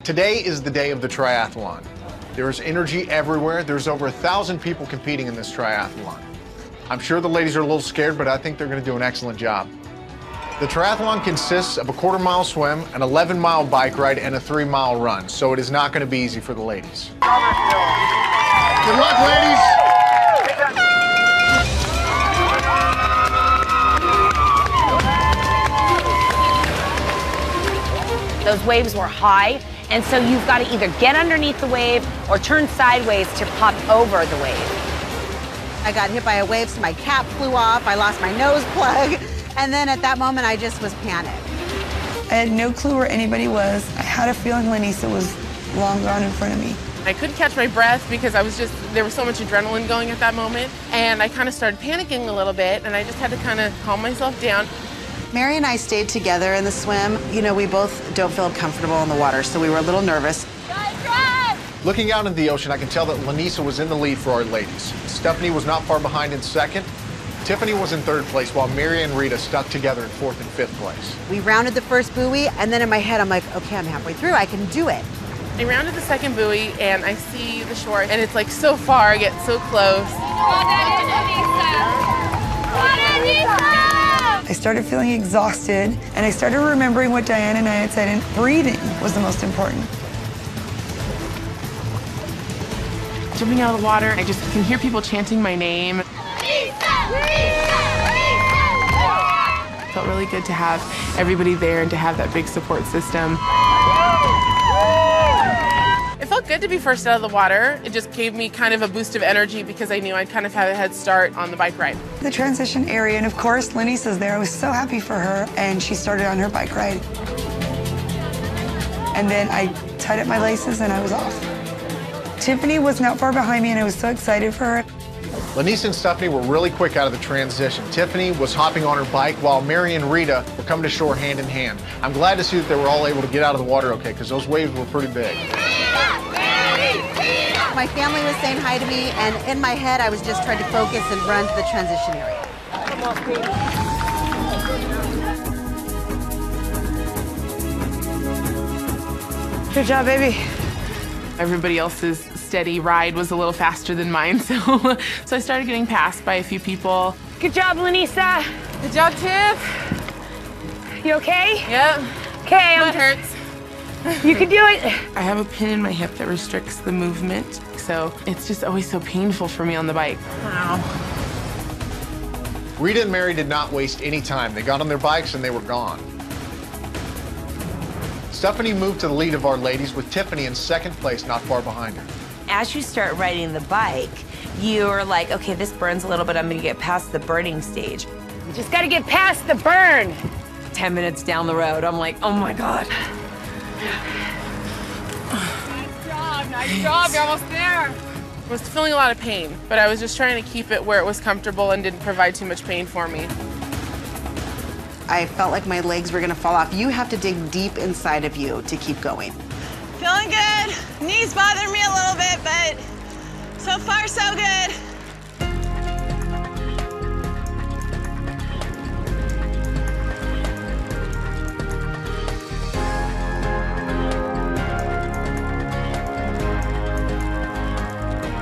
Today is the day of the triathlon. There is energy everywhere. There's over 1,000 people competing in this triathlon. I'm sure the ladies are a little scared, but I think they're going to do an excellent job. The triathlon consists of a quarter-mile swim, an 11-mile bike ride, and a 3-mile run, so it is not going to be easy for the ladies. Good luck, ladies! Those waves were high, and so you've got to either get underneath the wave or turn sideways to pop over the wave. I got hit by a wave, so my cap flew off, I lost my nose plug, and then at that moment I just was panicked. I had no clue where anybody was. I had a feeling Lanisa was long gone in front of me. I couldn't catch my breath because there was so much adrenaline going at that moment, and I kind of started panicking a little bit, and I just had to kind of calm myself down. Mary and I stayed together in the swim. You know, we both don't feel comfortable in the water, so we were a little nervous. Looking out into the ocean, I can tell that Lanisa was in the lead for our ladies. Stephanie was not far behind in second. Tiffany was in third place, while Mary and Rita stuck together in fourth and fifth place. We rounded the first buoy, and then in my head, I'm like, okay, I'm halfway through, I can do it. I rounded the second buoy, and I see the shore, and it's like so far, I get so close. I started feeling exhausted, and I started remembering what Diane and I had said, and breathing was the most important. Jumping out of the water, I just can hear people chanting my name. It felt really good to have everybody there and to have that big support system. It felt good to be first out of the water. It just gave me kind of a boost of energy because I knew I'd kind of have a head start on the bike ride. The transition area, and of course, Lanisa's there. I was so happy for her, and she started on her bike ride. And then I tied up my laces, and I was off. Tiffany was not far behind me, and I was so excited for her. Lanisa and Stephanie were really quick out of the transition. Tiffany was hopping on her bike, while Mary and Rita were coming to shore hand in hand. I'm glad to see that they were all able to get out of the water okay, because those waves were pretty big. My family was saying hi to me, and in my head, I was just trying to focus and run to the transition area. Good job, baby. Everybody else's steady ride was a little faster than mine, so I started getting passed by a few people. Good job, Lanisa. Good job, Tiff. You okay? Yep. Okay, That hurts. You can do it. I have a pin in my hip that restricts the movement, so it's just always so painful for me on the bike. Wow. Rita and Mary did not waste any time. They got on their bikes and they were gone. Stephanie moved to the lead of our ladies, with Tiffany in second place, not far behind her. As you start riding the bike, you're like, okay, this burns a little bit, I'm gonna get past the burning stage. You just gotta get past the burn. 10 minutes down the road, I'm like, oh my God. Nice job, you're almost there. I was feeling a lot of pain, but I was just trying to keep it where it was comfortable and didn't provide too much pain for me. I felt like my legs were gonna fall off. You have to dig deep inside of you to keep going. Feeling good. Knees bothering me a little bit, but so far so good.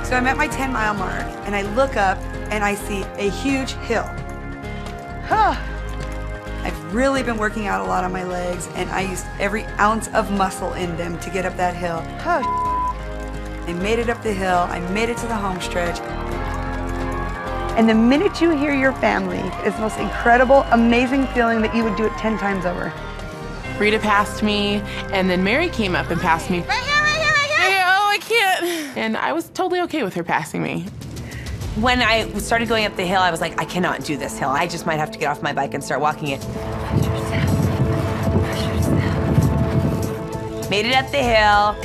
So I'm at my 10-mile mark, and I look up, and I see a huge hill. I've really been working out a lot on my legs, and I used every ounce of muscle in them to get up that hill. I made it up the hill. I made it to the home stretch. And the minute you hear your family, it's the most incredible, amazing feeling that you would do it 10 times over. Rita passed me, and then Mary came up and passed me. Right here, right here, right here. Hey, oh, I can't. And I was totally okay with her passing me. When I started going up the hill, I was like, I cannot do this hill. I just might have to get off my bike and start walking it. Made it up the hill,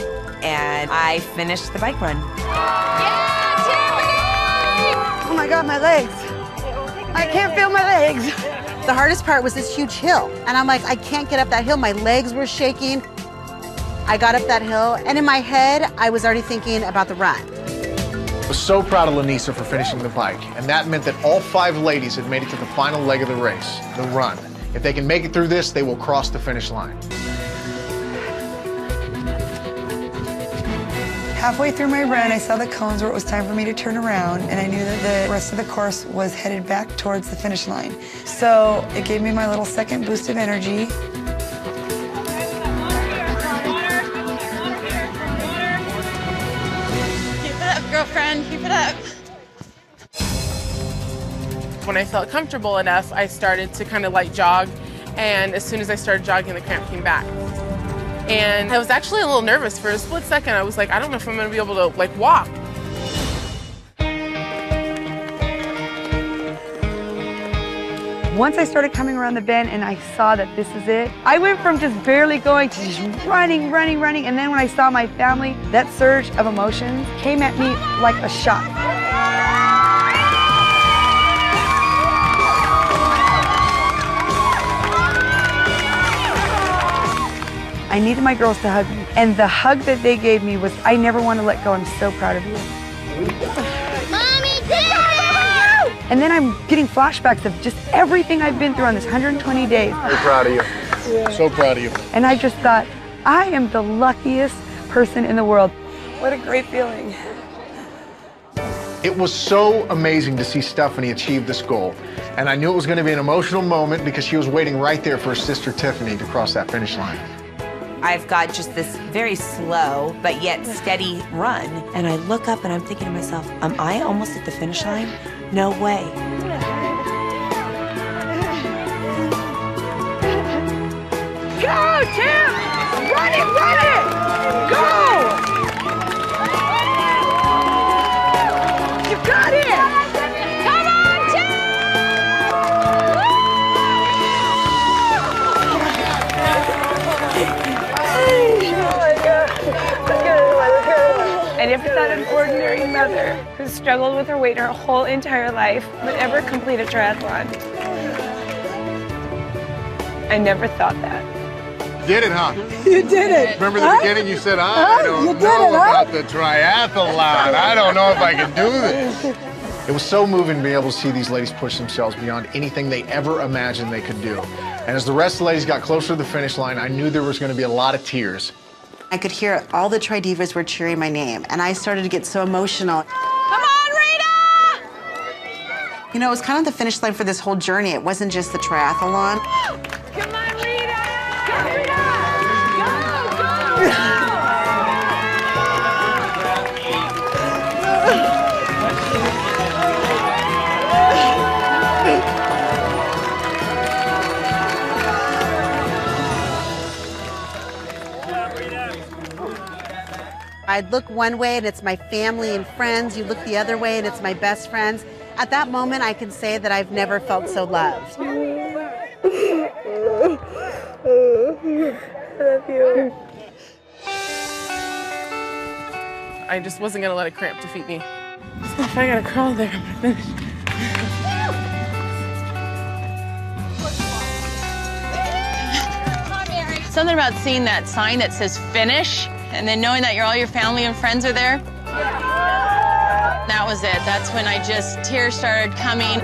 and I finished the bike run. Yeah, Tiffany! Oh my God, my legs. I can't feel my legs. The hardest part was this huge hill, and I'm like, I can't get up that hill. My legs were shaking. I got up that hill, and in my head, I was already thinking about the run. I was so proud of Lanisa for finishing the bike, and that meant that all 5 ladies had made it to the final leg of the race, the run. If they can make it through this, they will cross the finish line. Halfway through my run, I saw the cones where it was time for me to turn around, and I knew that the rest of the course was headed back towards the finish line. So it gave me my little second boost of energy. Keep it up, girlfriend, keep it up. When I felt comfortable enough, I started to kind of light jog, and as soon as I started jogging, the cramp came back. And I was actually a little nervous for a split second. I was like, I don't know if I'm gonna be able to like walk. Once I started coming around the bend and I saw that this is it, I went from just barely going to just running, running, running. And then when I saw my family, that surge of emotions came at me like a shot. I needed my girls to hug me. And the hug that they gave me was, I never want to let go. I'm so proud of you. Mommy, Dad! And then I'm getting flashbacks of just everything I've been through on this 120 days. We're proud of you. So proud of you. And I just thought, I am the luckiest person in the world. What a great feeling. It was so amazing to see Stephanie achieve this goal. And I knew it was going to be an emotional moment because she was waiting right there for her sister Tiffany to cross that finish line. I've got just this very slow but yet steady run. And I look up and I'm thinking to myself, am I almost at the finish line? No way. Go, Tim! Run it, run it! Go! You got it! Come on, Tim! I never thought an ordinary mother who struggled with her weight her whole entire life would ever complete a triathlon. I never thought that. Did it, huh? You did it. Remember the beginning? You said, I don't know about the triathlon. I don't know if I can do this. It was so moving to be able to see these ladies push themselves beyond anything they ever imagined they could do. And as the rest of the ladies got closer to the finish line, I knew there was going to be a lot of tears. I could hear all the TriDivas were cheering my name, and I started to get so emotional. Come on, Rita! You know, it was kind of the finish line for this whole journey. It wasn't just the triathlon. Come on, Rita! Go, Rita! Go, go! I'd look one way and it's my family and friends. You look the other way and it's my best friends. At that moment, I can say that I've never felt so loved. I love you. I just wasn't gonna let a cramp defeat me. So if I gotta crawl there, I'm gonna finish. Something about seeing that sign that says finish and then knowing that all your family and friends are there. That was it. That's when I just, tears started coming.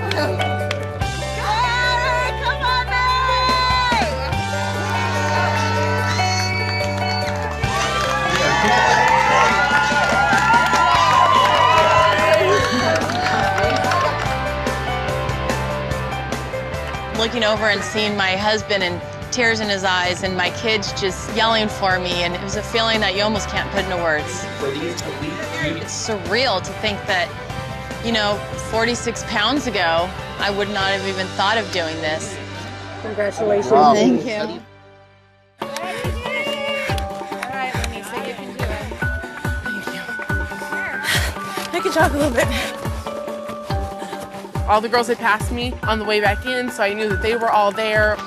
Looking over and seeing my husband and tears in his eyes and my kids just yelling for me, and it was a feeling that you almost can't put into words. It's surreal to think that, you know, 46 pounds ago, I would not have even thought of doing this. Congratulations. Wow. Thank you. All right, Lisa, you can do it. Thank you. I can jog a little bit. All the girls had passed me on the way back in, so I knew that they were all there.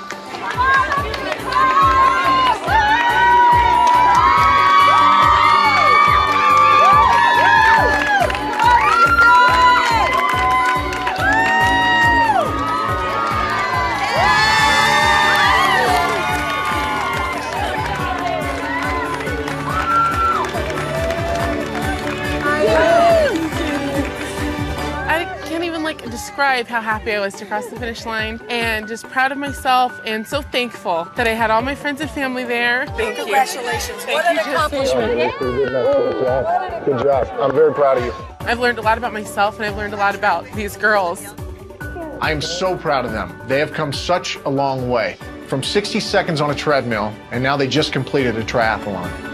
describe how happy I was to cross the finish line, and just proud of myself and so thankful that I had all my friends and family there. Thank you. Congratulations. What an accomplishment. Good job. I'm very proud of you. I've learned a lot about myself, and I've learned a lot about these girls. I am so proud of them. They have come such a long way. From 60 seconds on a treadmill, and now they just completed a triathlon.